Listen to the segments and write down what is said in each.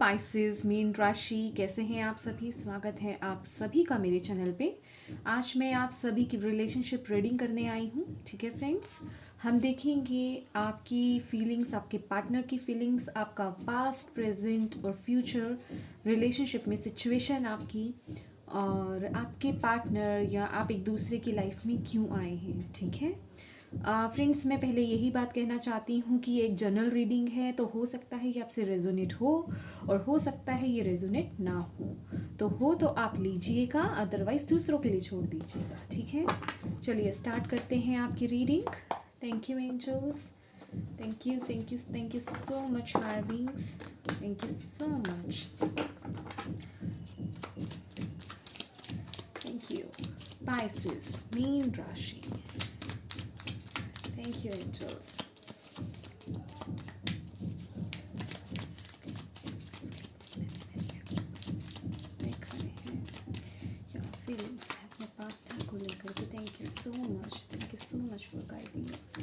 Spices mean राशि, कैसे हैं आप सभी। स्वागत है आप सभी का मेरे चैनल पे। आज मैं आप सभी की रिलेशनशिप रीडिंग करने आई हूँ। ठीक है फ्रेंड्स, हम देखेंगे आपकी फीलिंग्स, आपके पार्टनर की फीलिंग्स, आपका पास्ट, प्रेजेंट और फ्यूचर रिलेशनशिप में सिचुएशन आपकी, और आपके पार्टनर या आप एक दूसरे की लाइफ में क्यों आए हैं। ठीक है फ्रेंड्स, मैं पहले यही बात कहना चाहती हूँ कि ये एक जनरल रीडिंग है, तो हो सकता है ये आपसे रेजोनेट हो और हो सकता है ये रेजोनेट ना हो तो आप लीजिएगा, अदरवाइज दूसरों के लिए छोड़ दीजिएगा। ठीक है, चलिए स्टार्ट करते हैं आपकी reading. Thank you angels, thank you thank you thank you so much higher beings, thank you so much, thank you. Pisces mean राशि, थैंक यू एंजल्स। देख रहे हैं क्या फीलिंग्स है अपने पार्टनर को लेकर के। Thank you so much for guiding us.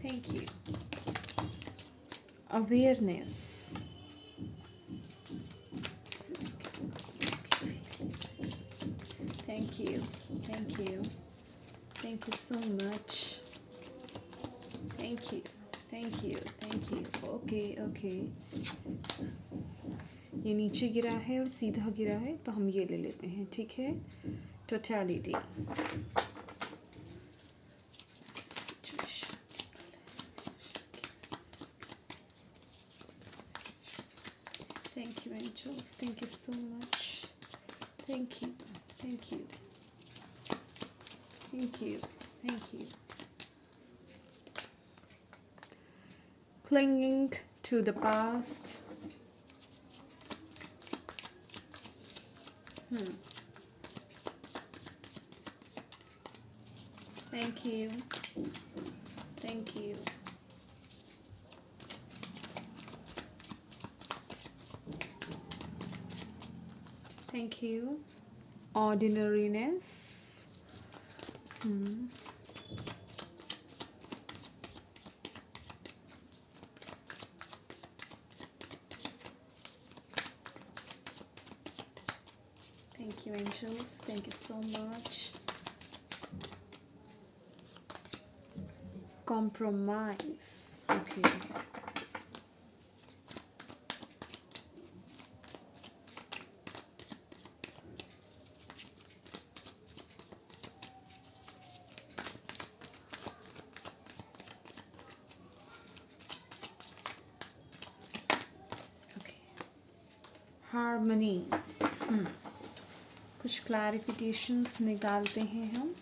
Thank you. Awareness, thank you thank you thank you so much, thank you thank you thank you. Okay okay, ये नीचे गिरा है और सीधा गिरा है, तो हम ये ले लेते हैं। ठीक है, totality, thank you angels, thank you so much, thank you thank you thank you thank you. Clinging to the past. Thank you. Thank you. Thank you. Ordinariness. Thank you angels, thank you so much. Compromise. Okay. Harmony. कुछ clarifications निकालते हैं हम।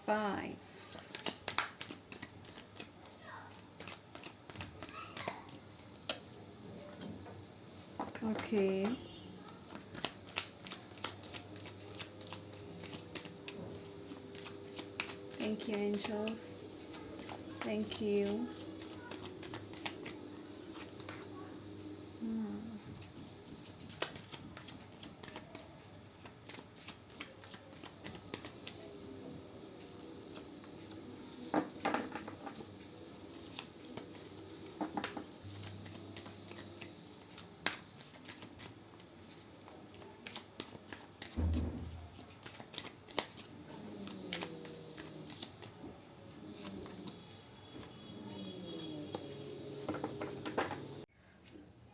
Five. Okay. Thank you angels, thank you.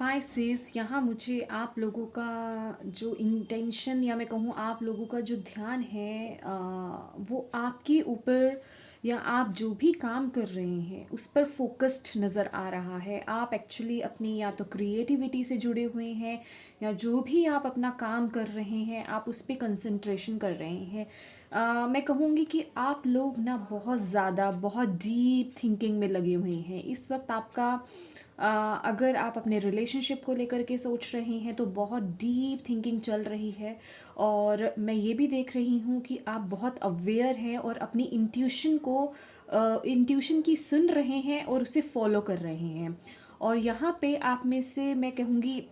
Spices, यहाँ मुझे आप लोगों का जो इंटेंशन, या मैं कहूँ आप लोगों का जो ध्यान है, वो आपके ऊपर या आप जो भी काम कर रहे हैं उस पर फोकस्ड नज़र आ रहा है। आप एक्चुअली अपनी या तो क्रिएटिविटी से जुड़े हुए हैं या जो भी आप अपना काम कर रहे हैं आप उस पे कंसंट्रेशन कर रहे हैं। मैं कहूँगी कि आप लोग ना बहुत ज़्यादा बहुत डीप थिंकिंग में लगे हुए हैं इस वक्त। आपका अगर आप अपने रिलेशनशिप को लेकर के सोच रहे हैं तो बहुत डीप थिंकिंग चल रही है। और मैं ये भी देख रही हूँ कि आप बहुत अवेयर हैं और अपनी इंट्यूशन की सुन रहे हैं और उसे फॉलो कर रहे हैं। और यहाँ पे आप में से मैं कहूँगी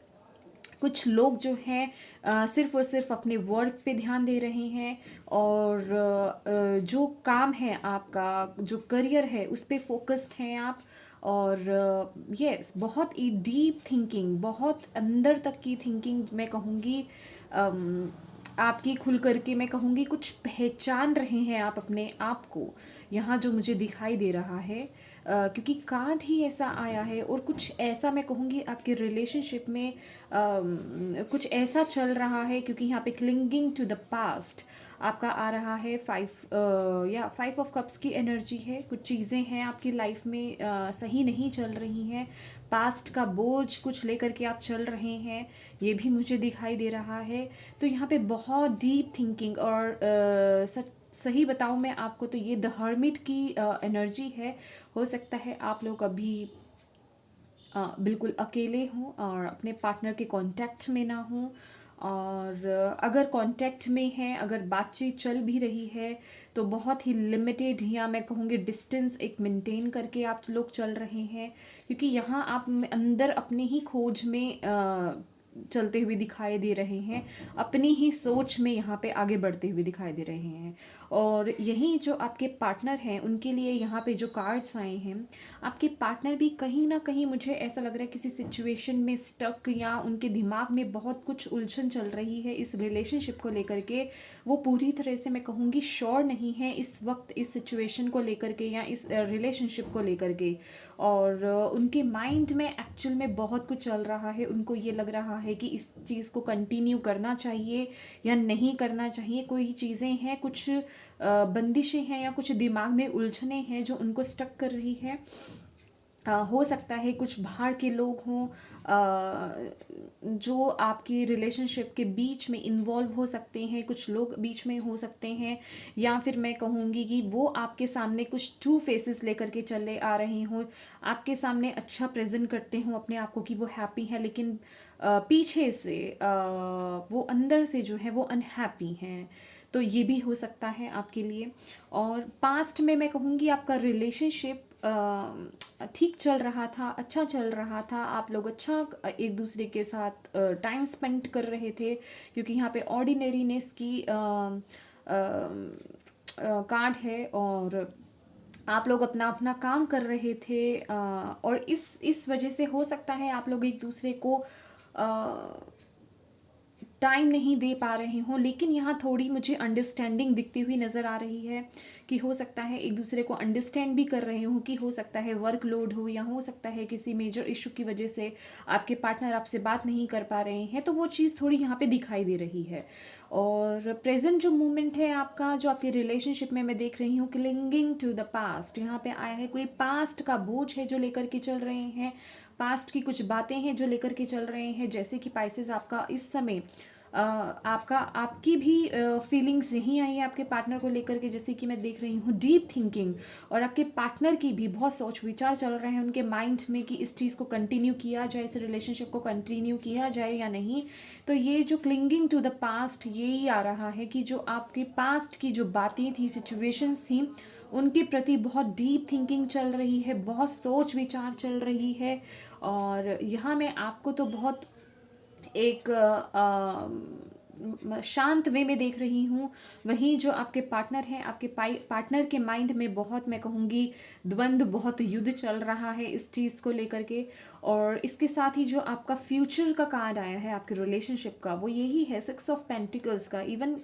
कुछ लोग जो हैं सिर्फ़ और सिर्फ अपने वर्क पे ध्यान दे रहे हैं। और जो काम है आपका, जो करियर है उस पे फोकस्ड हैं आप। और यस, बहुत ही डीप थिंकिंग, बहुत अंदर तक की थिंकिंग मैं कहूँगी आपकी खुल करके मैं कहूँगी कुछ पहचान रहे हैं आप अपने आप को, यहाँ जो मुझे दिखाई दे रहा है। क्योंकि कार्ड ही ऐसा आया है और कुछ ऐसा मैं कहूँगी आपके रिलेशनशिप में कुछ ऐसा चल रहा है। क्योंकि यहाँ पे क्लिंगिंग टू द पास्ट आपका आ रहा है। 5 ऑफ कप्स की एनर्जी है। कुछ चीज़ें हैं आपकी लाइफ में सही नहीं चल रही हैं। पास्ट का बोझ कुछ लेकर के आप चल रहे हैं, ये भी मुझे दिखाई दे रहा है। तो यहाँ पे बहुत डीप थिंकिंग और सही बताऊँ मैं आपको तो ये द हर्मिट की एनर्जी है। हो सकता है आप लोग अभी बिल्कुल अकेले हों और अपने पार्टनर के कांटेक्ट में ना हों। और अगर कांटेक्ट में हैं, अगर बातचीत चल भी रही है तो बहुत ही लिमिटेड, या मैं कहूँगी डिस्टेंस एक मेंटेन करके आप लोग चल रहे हैं। क्योंकि यहाँ आप अंदर अपने ही खोज में चलते हुए दिखाई दे रहे हैं, अपनी ही सोच में यहाँ पे आगे बढ़ते हुए दिखाई दे रहे हैं। और यही जो आपके पार्टनर हैं उनके लिए यहाँ पे जो कार्ड्स आए हैं, आपके पार्टनर भी कहीं ना कहीं मुझे ऐसा लग रहा है किसी सिचुएशन में स्टक, या उनके दिमाग में बहुत कुछ उलझन चल रही है इस रिलेशनशिप को लेकर के। वो पूरी तरह से मैं कहूँगी श्योर नहीं है इस वक्त इस सिचुएशन को लेकर के या इस रिलेशनशिप को लेकर के। और उनके माइंड में एक्चुअल में बहुत कुछ चल रहा है। उनको ये लग रहा है कि इस चीज़ को कंटिन्यू करना चाहिए या नहीं करना चाहिए। कोई चीज़ें हैं, कुछ बंदिशें हैं या कुछ दिमाग में उलझने हैं जो उनको स्टक कर रही है। हो सकता है कुछ बाहर के लोग हों जो आपकी रिलेशनशिप के बीच में इन्वॉल्व हो सकते हैं, कुछ लोग बीच में हो सकते हैं। या फिर मैं कहूँगी कि वो आपके सामने कुछ टू फेसेस लेकर के चले आ रहे हों, आपके सामने अच्छा प्रेजेंट करते हों अपने आप को कि वो हैप्पी है, लेकिन पीछे से वो अंदर से जो है वो अनहैप्पी हैं। तो ये भी हो सकता है आपके लिए। और पास्ट में मैं कहूँगी आपका रिलेशनशिप ठीक चल रहा था, अच्छा चल रहा था, आप लोग अच्छा एक दूसरे के साथ टाइम स्पेंड कर रहे थे। क्योंकि यहाँ पे ऑर्डिनरीनेस की कार्ड है और आप लोग अपना अपना काम कर रहे थे। और इस वजह से हो सकता है आप लोग एक दूसरे को टाइम नहीं दे पा रहे हों। लेकिन यहाँ थोड़ी मुझे अंडरस्टैंडिंग दिखती हुई नज़र आ रही है कि हो सकता है एक दूसरे को अंडरस्टैंड भी कर रहे हों। कि हो सकता है वर्कलोड हो, या हो सकता है किसी मेजर इशू की वजह से आपके पार्टनर आपसे बात नहीं कर पा रहे हैं। तो वो चीज़ थोड़ी यहाँ पे दिखाई दे रही है। और प्रेजेंट जो मोमेंट है आपका, जो आपके रिलेशनशिप में मैं देख रही हूँ क्लिंगिंग टू द पास्ट, यहाँ पे आया है कोई पास्ट का बोझ है जो लेकर के चल रहे हैं। पास्ट की कुछ बातें हैं जो लेकर के चल रहे हैं। जैसे कि पाइसेस आपका इस समय आपकी भी फीलिंग्स यहीं आई है आपके पार्टनर को लेकर के, जैसे कि मैं देख रही हूँ डीप थिंकिंग। और आपके पार्टनर की भी बहुत सोच विचार चल रहे हैं उनके माइंड में कि इस चीज़ को कंटिन्यू किया जाए, इस रिलेशनशिप को कंटिन्यू किया जाए या नहीं। तो ये जो क्लिंगिंग टू द पास्ट यही आ रहा है कि जो आपके पास्ट की जो बातें थी, सिचुएशंस थी, उनके प्रति बहुत डीप थिंकिंग चल रही है, बहुत सोच विचार चल रही है। और यहाँ मैं आपको तो बहुत एक शांत वे में देख रही हूँ। वहीं जो आपके पार्टनर हैं, आपके पार्टनर के माइंड में बहुत मैं कहूँगी द्वंद्व, बहुत युद्ध चल रहा है इस चीज़ को लेकर के। और इसके साथ ही जो आपका फ्यूचर का कार्ड आया है आपके रिलेशनशिप का, वो यही है 6 ऑफ पेंटिकल्स का। इवन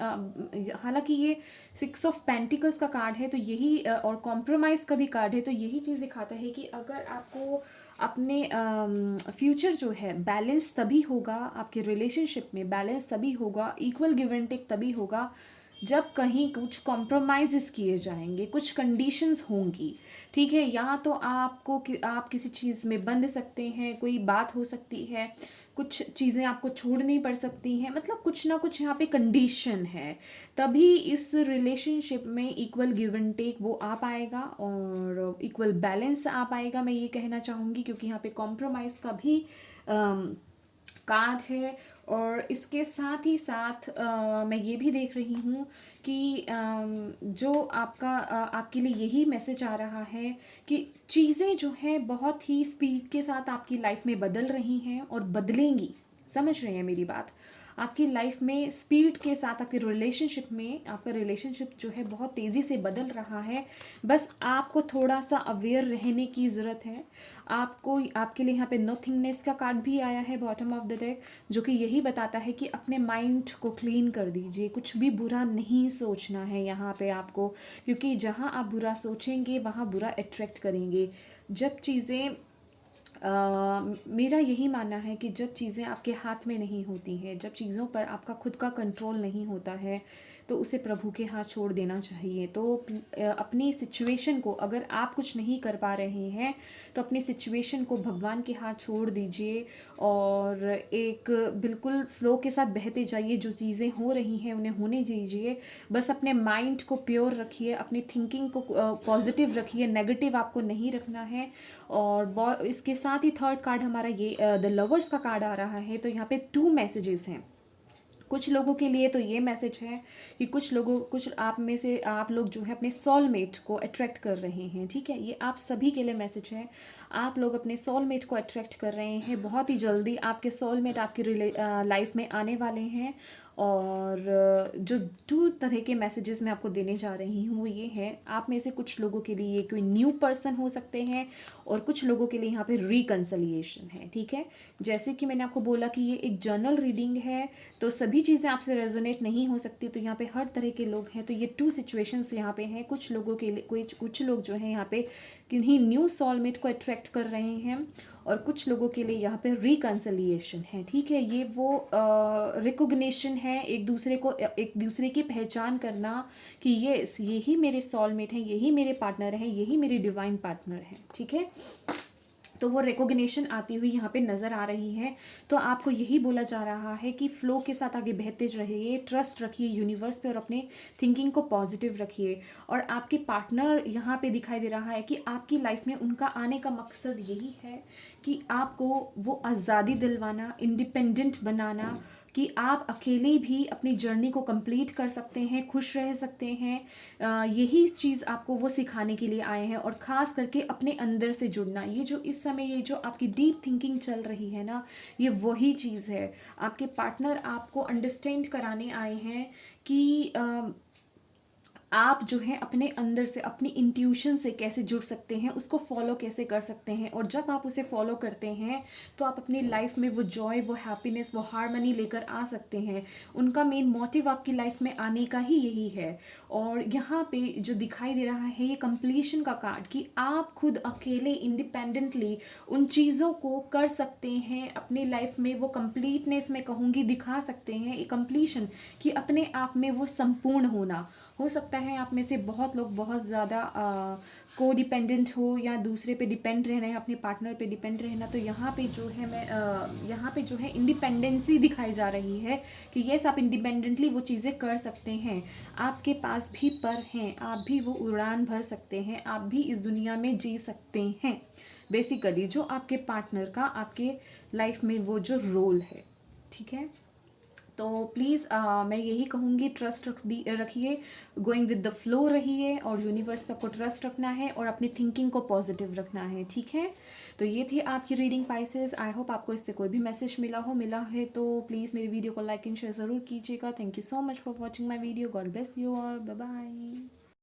हालांकि ये 6 ऑफ पेंटिकल्स का कार्ड है तो यही और कॉम्प्रोमाइज़ का भी कार्ड है। तो यही चीज़ दिखाता है कि अगर आपको अपने फ्यूचर जो है बैलेंस तभी होगा, आपके रिलेशनशिप में बैलेंस तभी होगा, इक्वल गिव एंड टेक तभी होगा जब कहीं कुछ कॉम्प्रोमाइज़ किए जाएंगे, कुछ कंडीशंस होंगी। ठीक है, या तो आप किसी चीज़ में बंध सकते हैं, कोई बात हो सकती है, कुछ चीज़ें आपको छोड़नी पड़ सकती हैं, मतलब कुछ ना कुछ यहाँ पे कंडीशन है, तभी इस रिलेशनशिप में इक्वल गिव एंड टेक वो आ पाएगा और इक्वल बैलेंस आ पाएगा, मैं ये कहना चाहूँगी, क्योंकि यहाँ पे कॉम्प्रोमाइज़ का भी कार्ड है। और इसके साथ ही साथ मैं ये भी देख रही हूँ कि जो आपके लिए यही मैसेज आ रहा है कि चीज़ें जो हैं बहुत ही स्पीड के साथ आपकी लाइफ में बदल रही हैं और बदलेंगी। समझ रहे हैं मेरी बात? आपकी लाइफ में स्पीड के साथ आपके रिलेशनशिप में आपका रिलेशनशिप जो है बहुत तेज़ी से बदल रहा है। बस आपको थोड़ा सा अवेयर रहने की ज़रूरत है। आपको आपके लिए यहाँ पे नथिंगनेस का कार्ड भी आया है बॉटम ऑफ द डेक, जो कि यही बताता है कि अपने माइंड को क्लीन कर दीजिए, कुछ भी बुरा नहीं सोचना है यहाँ पे आपको, क्योंकि जहाँ आप बुरा सोचेंगे वहाँ बुरा अट्रैक्ट करेंगे। जब चीज़ें मेरा यही मानना है कि जब चीज़ें आपके हाथ में नहीं होती हैं, जब चीज़ों पर आपका खुद का कंट्रोल नहीं होता है, तो उसे प्रभु के हाथ छोड़ देना चाहिए। तो अपनी सिचुएशन को, अगर आप कुछ नहीं कर पा रहे हैं तो अपनी सिचुएशन को भगवान के हाथ छोड़ दीजिए और एक बिल्कुल फ्लो के साथ बहते जाइए। जो चीज़ें हो रही हैं उन्हें होने दीजिए। बस अपने माइंड को प्योर रखिए, अपनी थिंकिंग को पॉजिटिव रखिए, नेगेटिव आपको नहीं रखना है। और इसके साथ ही थर्ड कार्ड हमारा ये द लवर्स का कार्ड आ रहा है। तो यहाँ पे 2 मैसेजेस हैं। कुछ लोगों के लिए तो ये मैसेज है कि कुछ आप में से आप लोग जो है अपने सोलमेट को अट्रैक्ट कर रहे हैं। ठीक है, ये आप सभी के लिए मैसेज है। आप लोग अपने सोलमेट को अट्रैक्ट कर रहे हैं। बहुत ही जल्दी आपके सोलमेट आपकी लाइफ में आने वाले हैं। और जो 2 तरह के मैसेजेस मैं आपको देने जा रही हूँ वो ये है, आप में से कुछ लोगों के लिए ये कोई न्यू पर्सन हो सकते हैं और कुछ लोगों के लिए यहाँ पे रिकंसिलिएशन है। ठीक है, जैसे कि मैंने आपको बोला कि ये एक जर्नल रीडिंग है, तो सभी चीज़ें आपसे रेजोनेट नहीं हो सकती। तो यहाँ पे हर तरह के लोग हैं, तो ये 2 सिचुएशंस यहाँ पे हैं। कुछ लोगों के लिए कुछ लोग जो हैं यहाँ पे किन्हीं न्यू सोलमेट को अट्रैक्ट कर रहे हैं और कुछ लोगों के लिए यहाँ पे रिकंसिलिएशन है। ठीक है, ये वो रिकॉग्निशन है, एक दूसरे की पहचान करना कि यही मेरे सोलमेट हैं, यही मेरे पार्टनर हैं, यही मेरे डिवाइन पार्टनर हैं। ठीक है, तो वो रिकॉग्निशन आती हुई यहाँ पे नज़र आ रही है। तो आपको यही बोला जा रहा है कि फ्लो के साथ आगे बहते रहिए, ट्रस्ट रखिए यूनिवर्स पे और अपने थिंकिंग को पॉजिटिव रखिए। और आपके पार्टनर यहाँ पे दिखाई दे रहा है कि आपकी लाइफ में उनका आने का मकसद यही है कि आपको वो आज़ादी दिलवाना, इंडिपेंडेंट बनाना, कि आप अकेले भी अपनी जर्नी को कंप्लीट कर सकते हैं, खुश रह सकते हैं। यही चीज़ आपको वो सिखाने के लिए आए हैं। और ख़ास करके अपने अंदर से जुड़ना, ये जो इस समय ये जो आपकी डीप थिंकिंग चल रही है ना, ये वही चीज़ है। आपके पार्टनर आपको अंडरस्टैंड कराने आए हैं कि आप जो है अपने अंदर से, अपनी इंट्यूशन से कैसे जुड़ सकते हैं, उसको फॉलो कैसे कर सकते हैं। और जब आप उसे फॉलो करते हैं तो आप अपनी लाइफ में वो जॉय, वो हैप्पीनेस, वो हार्मनी लेकर आ सकते हैं। उनका मेन मोटिव आपकी लाइफ में आने का ही यही है। और यहाँ पे जो दिखाई दे रहा है ये कंप्लीशन का कार्ड, कि आप खुद अकेले इंडिपेंडेंटली उन चीज़ों को कर सकते हैं अपनी लाइफ में। वो कंप्लीटनेस में कहूँगी दिखा सकते हैं, ये कंप्लीशन, कि अपने आप में वो संपूर्ण होना। हो सकता है आप में से बहुत लोग बहुत ज़्यादा को डिपेंडेंट हो या दूसरे पे डिपेंड रहना है, अपने पार्टनर पे डिपेंड रहना। तो यहाँ पे जो है यहाँ पे जो है इंडिपेंडेंसी दिखाई जा रही है कि येस, आप इंडिपेंडेंटली वो चीज़ें कर सकते हैं। आपके पास भी पर हैं, आप भी वो उड़ान भर सकते हैं, आप भी इस दुनिया में जी सकते हैं। बेसिकली जो आपके पार्टनर का आपके लाइफ में वो जो रोल है। ठीक है, तो प्लीज़ मैं यही कहूँगी, ट्रस्ट रखिए, गोइंग विद द फ्लो रहिए, और यूनिवर्स पे आपको ट्रस्ट रखना है और अपनी थिंकिंग को पॉजिटिव रखना है। ठीक है, तो ये थी आपकी रीडिंग पाइसेस। आई होप आपको इससे कोई भी मैसेज मिला है तो प्लीज़ मेरी वीडियो को लाइक एंड शेयर ज़रूर कीजिएगा। Thank you so much for watching my video. God bless you all, bye bye.